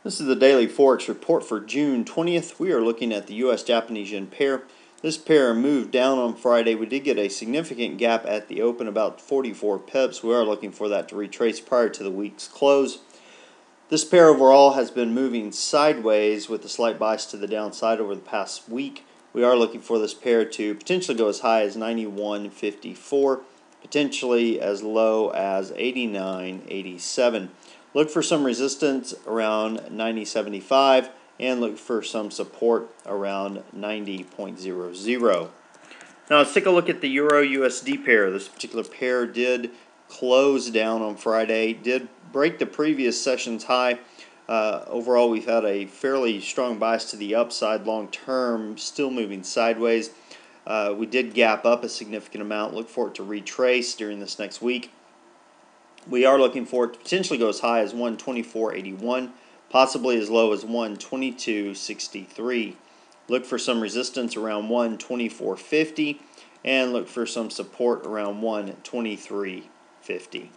This is the daily Forex report for June 20th. We are looking at the US Japanese yen pair. This pair moved down on Friday. We did get a significant gap at the open, about 44 pips. We are looking for that to retrace prior to the week's close. This pair overall has been moving sideways with a slight bias to the downside over the past week. We are looking for this pair to potentially go as high as 91.54, potentially as low as 89.87. Look for some resistance around 90.75 and look for some support around 90.00. Now let's take a look at the Euro-USD pair. This particular pair did close down on Friday, did break the previous session's high. Overall, we've had a fairly strong bias to the upside long term, still moving sideways. We did gap up a significant amount. Look for it to retrace during this next week. We are looking for it to potentially go as high as 124.81, possibly as low as 122.63. Look for some resistance around 124.50 and look for some support around 123.50.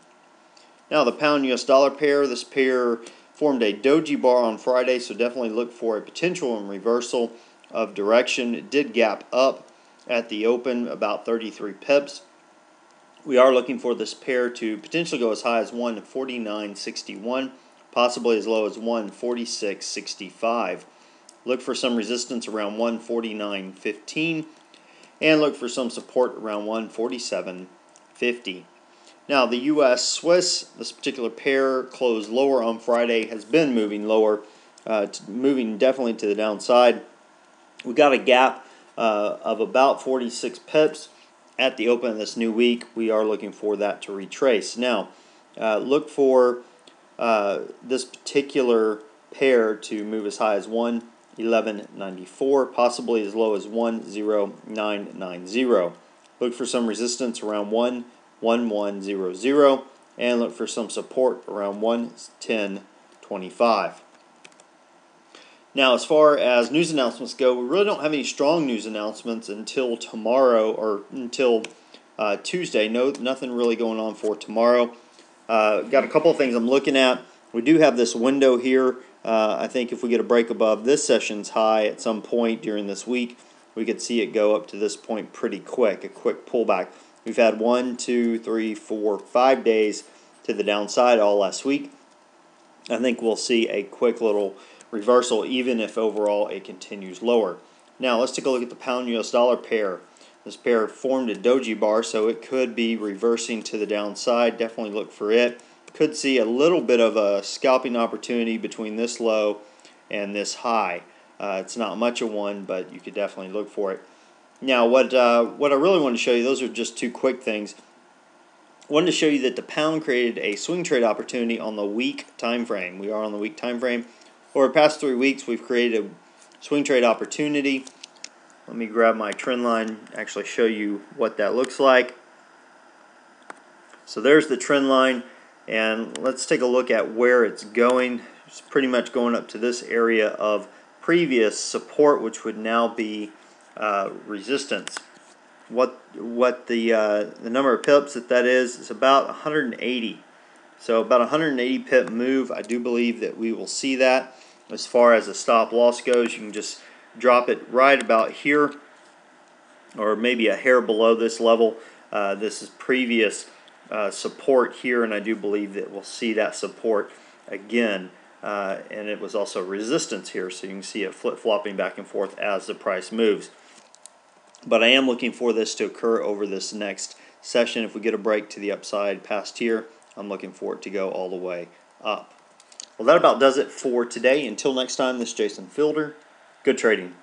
Now the pound US dollar pair, this pair formed a doji bar on Friday, so definitely look for a potential reversal of direction. It did gap up at the open about 33 pips. We are looking for this pair to potentially go as high as 149.61, possibly as low as 146.65. Look for some resistance around 149.15 and look for some support around 147.50. Now the US Swiss, this particular pair closed lower on Friday, has been moving lower, moving definitely to the downside. We got a gap of about 46 pips at the open of this new week. We are looking for that to retrace. Now look for this particular pair to move as high as 111.94, possibly as low as 109.90. Look for some resistance around 111.00 and look for some support around 110.25. Now, as far as news announcements go, we really don't have any strong news announcements until tomorrow or until Tuesday. Nothing really going on for tomorrow. Got a couple of things I'm looking at. We do have this window here. I think if we get a break above this session's high at some point during this week, we could see it go up to this point pretty quick, a quick pullback. We've had 1, 2, 3, 4, 5 days to the downside all last week. I think we'll see a quick little reversal even if overall it continues lower. Now let's take a look at the pound US dollar pair. This pair formed a doji bar, so it could be reversing to the downside. Definitely look for it. Could see a little bit of a scalping opportunity between this low and this high. It's not much of one, but you could definitely look for it. Now what I really want to show you, those are just two quick things. I wanted to show you that the pound created a swing trade opportunity on the week time frame. We are on the week time frame. Over the past 3 weeks, we've created a swing trade opportunity. Let me grab my trend line, actually show you what that looks like. So there's the trend line, and let's take a look at where it's going. It's pretty much going up to this area of previous support, which would now be resistance. What the number of pips that is about 180. So about 180 pip move. I do believe that we will see that. As far as the stop loss goes, you can just drop it right about here or maybe a hair below this level. This is previous support here, and I do believe that we'll see that support again. And it was also resistance here, so you can see it flip-flopping back and forth as the price moves. But I am looking for this to occur over this next session. If we get a break to the upside past here, I'm looking for it to go all the way up. Well, that about does it for today. Until next time, this is Jason Fielder. Good trading.